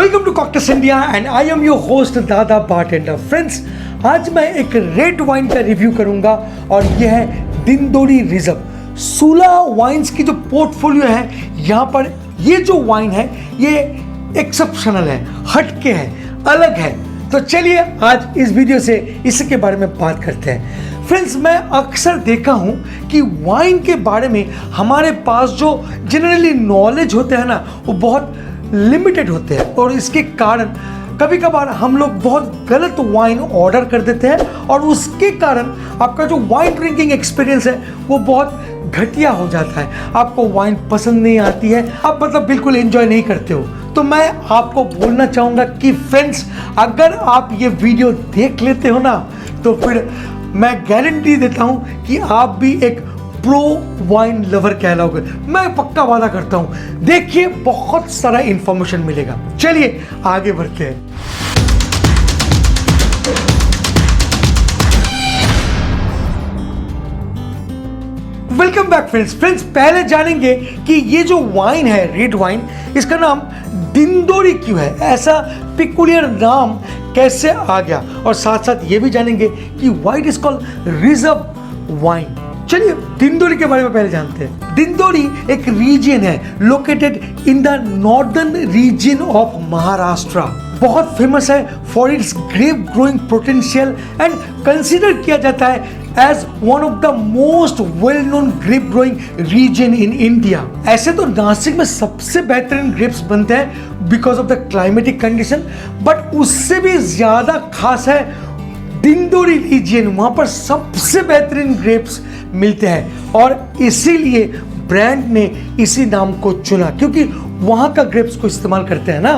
Welcome to cocktails India and I am your host Dada bartender. Friends, आज मैं एक red wine का review करूंगा और यह है दिनदोरी रिजर्व। सूला वाइन्स की जो पोर्टफोलियो है, यहाँ पर ये जो वाइन है ये एक्सेप्शनल है, हटके है, अलग है। तो चलिए आज इस वीडियो से इसके बारे में बात करते हैं। फ्रेंड्स, मैं अक्सर देखा हूँ कि वाइन के बारे में हमारे पास जो जनरली नॉलेज होते हैं ना, वो बहुत लिमिटेड होते हैं और इसके कारण कभी कभार हम लोग बहुत गलत वाइन ऑर्डर कर देते हैं और उसके कारण आपका जो वाइन ड्रिंकिंग एक्सपीरियंस है वो बहुत घटिया हो जाता है। आपको वाइन पसंद नहीं आती है, आप मतलब बिल्कुल एंजॉय नहीं करते हो। तो मैं आपको बोलना चाहूँगा कि फ्रेंड्स, अगर आप ये वीडियो देख लेते हो ना, तो फिर मैं गारंटी देता हूँ कि आप भी एक प्रो वाइन लवर कहलाओगे। मैं पक्का वादा करता हूं। देखिए, बहुत सारा इंफॉर्मेशन मिलेगा। चलिए आगे बढ़ते हैं। Welcome back friends. पहले जानेंगे कि ये जो वाइन है, रेड वाइन, इसका नाम दिनदोरी क्यों है, ऐसा पिकुलियर नाम कैसे आ गया, और साथ साथ ये भी जानेंगे कि why it is called reserve wine. चलिए दिनदोरी के बारे में पहले जानते हैं। दिनदोरी एक रीजन है located in the northern region of Maharashtra. बहुत फेमस है for its grape growing potential and consider किया जाता है as one of the most well known grape growing region in India. ऐसे तो नासिक में सबसे बेहतरीन ग्रेप्स बनते हैं because of the climatic condition, but उससे भी ज्यादा खास है दिनदोरी रीजन। वहां पर सबसे बेहतरीन ग्रेप्स मिलते हैं और इसीलिए ब्रांड ने इसी नाम को चुना, क्योंकि वहां का ग्रेप्स को इस्तेमाल करते हैं ना।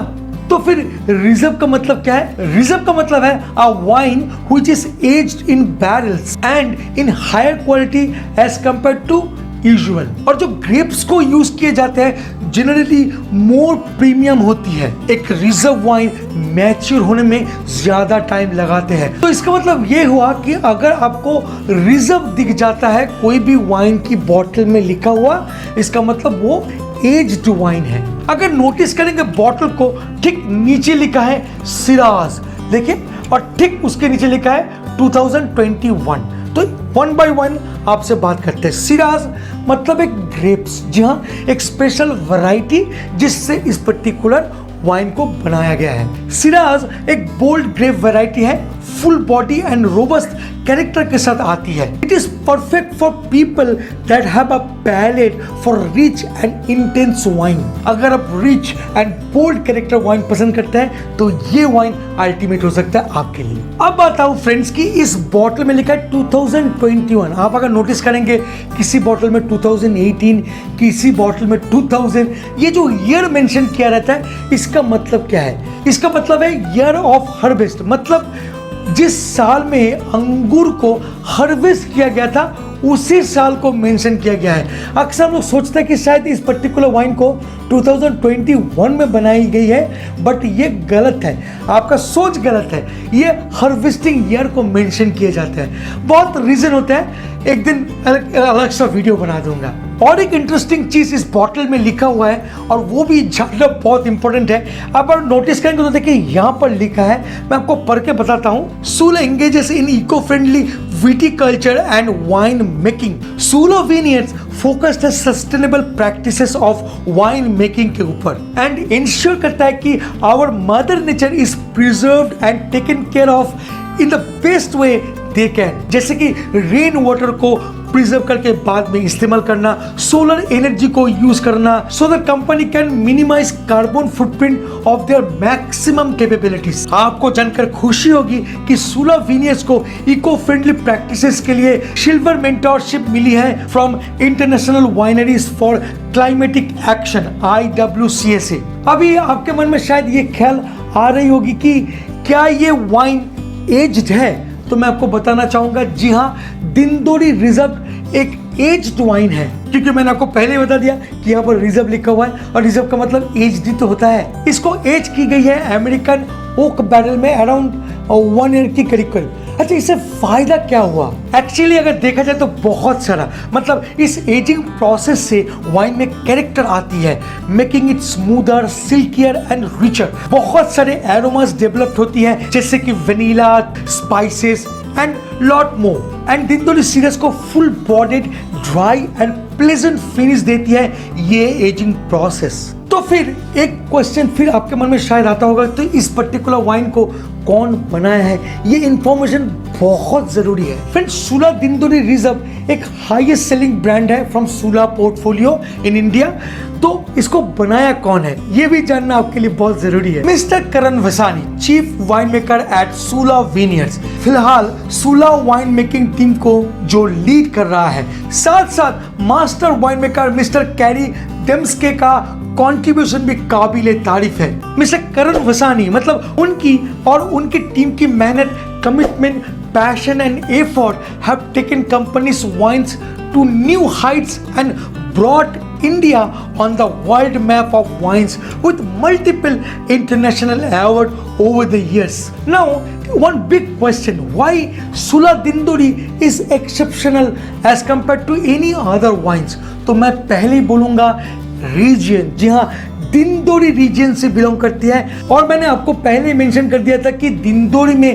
तो फिर रिजर्व का मतलब क्या है? रिजर्व का मतलब है a wine which is aged in barrels and in higher quality as compared to usual. और जो ग्रेप्स को यूज किए जाते हैं जनरली मोर प्रीमियम होती है। एक रिजर्व वाइन मैच्योर होने में ज्यादा टाइम लगाते हैं। तो इसका मतलब ये हुआ कि अगर आपको रिजर्व दिख जाता है कोई भी वाइन की बोतल में लिखा हुआ, इसका मतलब वो एज्ड वाइन है। अगर नोटिस करेंगे बोतल को, ठीक नीचे लिखा है सिराज, देखिए, और ठीक उसके नीचे लिखा है 2021। तो वन बाय वन आपसे बात करते हैं। सिराज मतलब एक ग्रेप्स, जी हाँ, एक स्पेशल वैरायटी जिससे इस पर्टिकुलर वाइन को बनाया गया है। सिराज एक बोल्ड ग्रेप वैरायटी है, full body and robust character के साथ आती है। It is perfect for people that have a palate for rich and intense wine. अगर आप rich and bold character wine पसंद करते हैं तो ये वाइन अल्टीमेट हो सकता है आपके लिए। अब बात आऊं फ्रेंड्स की इस बॉटल में लिखा है 2021। आप अगर नोटिस करेंगे किसी बॉटल में 2018, किसी बॉटल में 2000, ये जो ईयर मेंशन किया रहता है, इसका मतलब क्या है? इसका मतलब है ईयर ऑफ हार्वेस्ट, मतलब जिस साल में अंगूर को हार्वेस्ट किया गया था उसी साल को मेंशन किया गया है। अक्सर लोग सोचते हैं कि शायद इस पर्टिकुलर वाइन को 2021 में बनाई गई है, बट ये गलत है, आपका सोच गलत है। ये हार्वेस्टिंग ईयर को मेंशन किए जाते हैं। बहुत रीजन होते हैं, एक दिन अलग सा वीडियो बना दूंगा। और एक इंटरेस्टिंग चीज इस बॉटल में लिखा हुआ है और वो भी जानना बहुत इंपॉर्टेंट है। अब आप नोटिस करेंगे तो देखिए यहाँ पर लिखा है, मैं आपको पढ़ के बताता हूँ। Sula engages in eco friendly viticulture and wine making. Sula vineyards focused है sustainable practices of wine making के ऊपर एंड इंश्योर करता है कि our mother nature is preserved and taken care of in the best way they can. जैसे कि rain water को preserve करके बाद में इस्तेमाल करना, सोलर एनर्जी को यूज करना, so that company can minimise carbon footprint of their maximum capabilities. आपको जानकर खुशी होगी कि सूला विनियर्ड्स को इको फ्रेंडली प्रैक्टिसेस के लिए सिल्वर मेंटरशिप मिली है from international wineries for climatic action IWCSA। अभी आपके मन में शायद ये ख्याल आ रही होगी कि क्या ये वाइन एज्ड है? तो मैं आपको बताना चाहूंगा, जी हाँ, दिनदोरी रिजर्व एक एज्ड वाइन है, क्योंकि मैंने आपको पहले ही बता दिया कि यहाँ पर रिजर्व लिखा हुआ है और रिजर्व का मतलब एज्ड ही तो होता है। इसको एज की गई है अमेरिकन ओक बैरल में अराउंड 1 ईयर की करीब। अच्छा, इससे फायदा क्या हुआ? एक्चुअली अगर देखा जाए तो बहुत सारा, मतलब इस एजिंग प्रोसेस से वाइन में कैरेक्टर आती है, making it smoother, silkier and richer. बहुत सारे एरोमास डेवलप होती है, जैसे कि vanilla, spices and lot more. And Dindori series को full bodied, dry and pleasant finish देती है ये एजिंग प्रोसेस। तो फिर एक क्वेश्चन फिर आपके मन में शायद आता होगा, तो इस पर्टिकुलर वाइन को कौन बनाया है? ये इंफॉर्मेशन बहुत जरूरी है। फ्रेंड्स, सूला दिंदोरी रिजर्व एक हाईएस्ट सेलिंग ब्रांड है from Sula portfolio in India. तो इसको बनाया कौन है, ये भी जानना आपके लिए बहुत जरूरी है। Mister Karan Vasani, chief wine maker at Sula vineyards, फिलहाल सूला वाइन मेकिंग टीम को जो लीड कर रहा है। साथ साथ master wine maker mister Kerry Damskey का कंट्रीब्यूशन भी काबिले तारीफ है। मिस्टर करण वसानी, मतलब उनकी और उनकी टीम की मेहनत, commitment, passion and effort have taken companies wines to new heights and brought India on the world map of wines with multiple international awards over the years. Now, one big question, why Sula Dindori is exceptional as compared to any other wines? तो मैं पहले ही बोलूँगा reason. जी हाँ, दिंदोरी reason से belong करती है, और मैंने आपको पहले मेंशन कर दिया था कि दिंदोरी में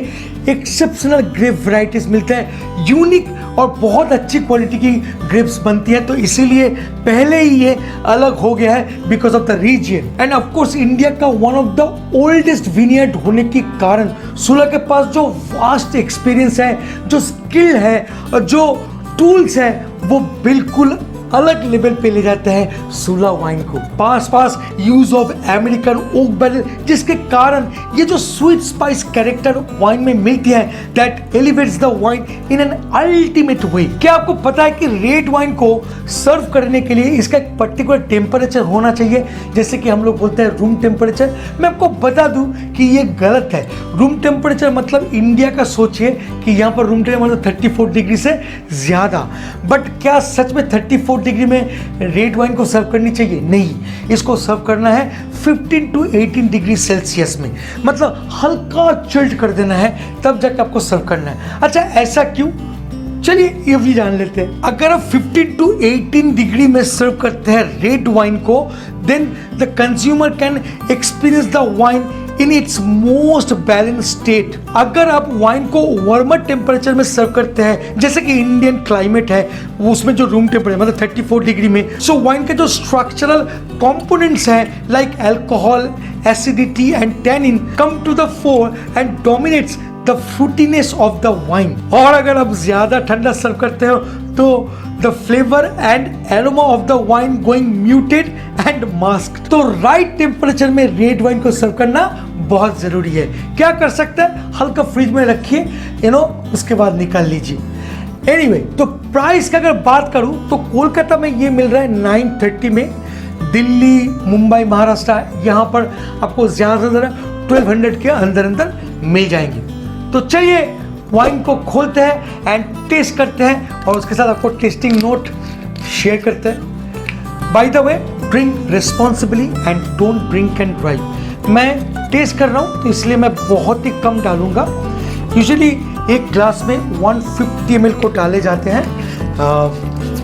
एक्सेप्शनल ग्रेप वैरायटीज मिलते हैं, यूनिक और बहुत अच्छी क्वालिटी की ग्रेप्स बनती है, तो इसीलिए पहले ही ये अलग हो गया है because of the region. And of course India का one of the oldest vineyard होने के कारण सूला के पास जो वास्ट एक्सपीरियंस है, जो स्किल है और जो टूल्स है, वो बिल्कुल अलग लेवल पे ले जाते हैं सूला वाइन को। पास use of American oak barrel, जिसके कारण ये जो स्वीट स्पाइस कैरेक्टर वाइन में मिलती है, that elevates the wine in an ultimate way. क्या आपको पता है कि रेड वाइन को सर्व करने के लिए इसका एक पर्टिकुलर टेम्परेचर होना चाहिए, जैसे कि हम लोग बोलते हैं रूम टेम्परेचर। मैं आपको बता दूं कि ये गलत है। रूम टेम्परेचर मतलब इंडिया का सोचिए कि यहाँ पर रूम टेम्परेचर मतलब 34 डिग्री से ज़्यादा, बट क्या सच में 34 डिग्री में रेड वाइन को सर्व करनी चाहिए? नहीं, इसको सर्व करना है 15 to 18 डिग्री सेल्सियस में, मतलब हल्का चिल्ड कर देना है, तब जाकर आपको सर्व करना है। अच्छा, ऐसा क्यों? चलिए ये भी जान लेते हैं। अगर आप 15 to 18 डिग्री में सर्व करते हैं रेड वाइन को, then the consumer can experience the wine in its most balance state. अगर आप वाइन को वार्मर टेम्परेचर में सर्व करते हैं, जैसे कि इंडियन क्लाइमेट है, उसमें जो रूम टेम्परेचर मतलब 34 डिग्री में, सो वाइन के जो स्ट्रक्चरल कंपोनेंट्स हैं like alcohol, acidity and tannin come to the fore and dominates the fruitiness of the wine. और अगर आप ज्यादा ठंडा सर्व करते हो तो the flavour and aroma of the wine going muted and masked. तो राइट टेम्परेचर में रेड वाइन को सर्व करना बहुत जरूरी है। क्या कर सकते हैं? हल्का फ्रिज में रखिए, उसके बाद निकाल लीजिए। एनीवे, तो प्राइस की अगर बात करूं तो कोलकाता में ये मिल रहा है 930 में, दिल्ली, मुंबई, महाराष्ट्र यहाँ पर आपको ज़्यादा से ज़्यादा 1200 के अंदर अंदर मिल जाएंगे। तो चलिए वाइन को खोलते हैं एंड टेस्ट करते हैं, और उसके साथ आपको टेस्टिंग नोट शेयर करते हैं। By the way, drink responsibly and don't drink and drive. मैं टेस्ट कर रहा हूँ तो इसलिए मैं बहुत ही कम डालूंगा। यूजुअली एक ग्लास में 150 ml को डाले जाते हैं,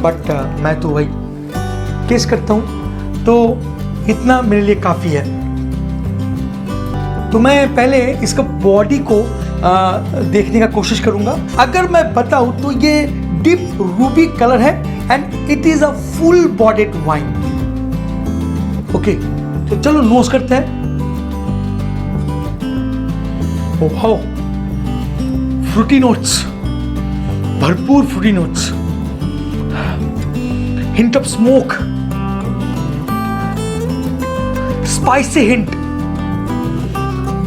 बट मैं तो वही टेस्ट करता हूँ, तो इतना मेरे लिए काफ़ी है। तो मैं पहले इसका बॉडी को देखने का कोशिश करूंगा। अगर मैं बताऊं तो ये डीप रूबी कलर है and it is a full bodied wine. Okay, तो चलो नोज करते हैं। ओह, फ्रूटी नोट्स, भरपूर fruity notes, hint of smoke, spicy hint,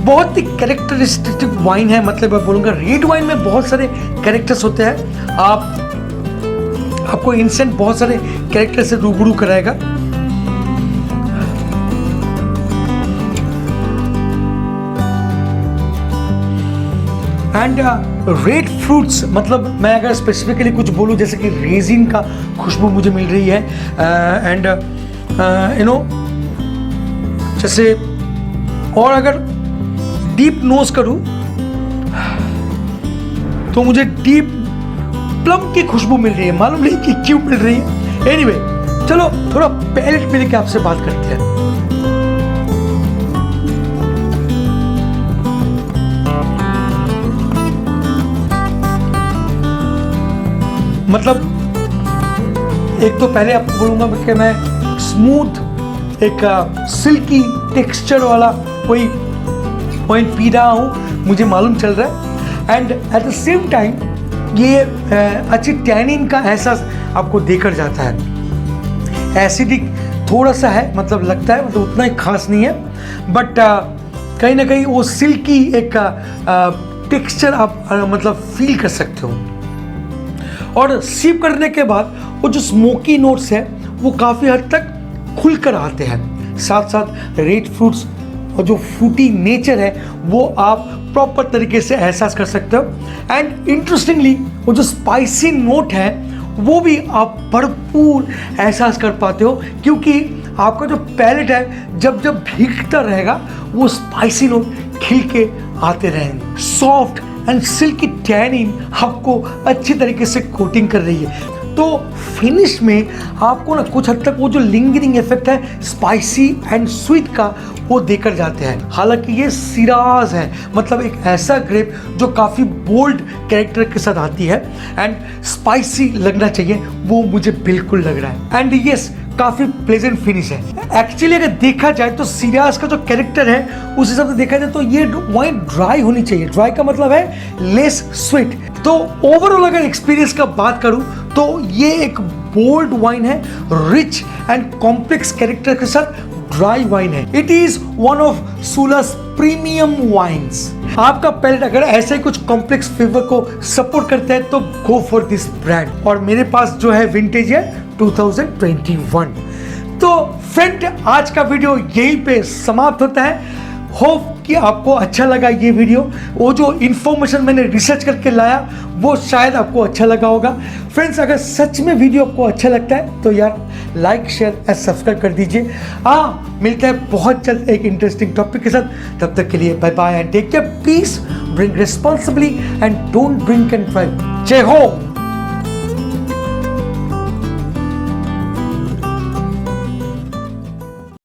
बहुत ही कैरेक्टरिस्टिक वाइन है। मतलब मैं बोलूँगा रेड वाइन में बहुत सारे कैरेक्टर्स होते हैं, आपको इंस्टेंट बहुत सारे कैरेक्टर से रूबरू कराएगा। एंड रेड फ्रूट्स, मतलब मैं अगर स्पेसिफिकली कुछ बोलूँ, जैसे कि रेजिन का खुशबू मुझे मिल रही है, एंड जैसे, और अगर डीप नोज करूं तो मुझे डीप प्लम की खुशबू मिल रही है, मालूम नहीं कि क्यों मिल रही है। एनीवे, चलो थोड़ा पैलेट में लेके आपसे बात करते हैं। मतलब एक तो पहले आपको बोलूंगा कि मैं स्मूथ एक सिल्की टेक्सचर वाला कोई वाइन पी रहा हूँ, मुझे मालूम चल रहा है। And at the same time ये अच्छी टैनिन का एहसास आपको देकर जाता है। एसिडिक थोड़ा सा है, मतलब लगता है, मतलब उतना ही खास नहीं है, बट कहीं ना कहीं वो सिल्की एक टेक्सचर आप मतलब फील कर सकते हो। और सिप करने के बाद वो जो स्मोकी नोट्स है वो काफ़ी हद तक खुलकर आते हैं। साथ साथ रेड फ्रूट्स और जो फ्रूटी नेचर है वो आप प्रॉपर तरीके से एहसास कर सकते हो। एंड इंटरेस्टिंगली वो जो स्पाइसी नोट है वो भी आप भरपूर एहसास कर पाते हो, क्योंकि आपका जो पैलेट है जब जब भीगता रहेगा वो स्पाइसी नोट खिल के आते रहेंगे। सॉफ्ट एंड सिल्की टैनिन आपको अच्छी तरीके से कोटिंग कर रही है। तो फिनिश में आपको ना कुछ हद तक वो जो लिंगरिंग इफेक्ट है स्पाइसी एंड स्वीट का वो देकर जाते हैं। हालांकि ये सिराज है, मतलब एक ऐसा ग्रेप जो काफ़ी बोल्ड कैरेक्टर के साथ आती है एंड स्पाइसी लगना चाहिए, वो मुझे बिल्कुल लग रहा है। एंड यस, काफ़ी प्लेजेंट फिनिश है। एक्चुअली अगर देखा जाए तो सिराज का जो कैरेक्टर है उस हिसाब से देखा जाए तो ये वाइन ड्राई होनी चाहिए। ड्राई का मतलब है लेस स्वीट। तो ओवरऑल अगर एक्सपीरियंस का बात करूं तो ये एक बोल्ड वाइन है, रिच एंड कॉम्प्लेक्स कैरेक्टर के साथ ड्राई वाइन है। It is one of Sula's premium wines. आपका पैलेट अगर ऐसे ही कुछ कॉम्प्लेक्स फ्लेवर को सपोर्ट करता है तो गो फॉर दिस ब्रांड। और मेरे पास जो है विंटेज है 2021। तो फ्रेंड, आज का वीडियो यहीं पे समाप्त होता है। होप कि आपको अच्छा लगा ये वीडियो। वो जो इन्फॉर्मेशन मैंने रिसर्च करके लाया वो शायद आपको अच्छा लगा होगा। फ्रेंड्स, अगर सच में वीडियो आपको अच्छा लगता है तो यार लाइक, शेयर एंड सब्सक्राइब कर दीजिए। मिलते हैं बहुत जल्द एक इंटरेस्टिंग टॉपिक के साथ। तब तक के लिए bye bye and take care. Please drink responsibly and don't drink and drive. जय हो।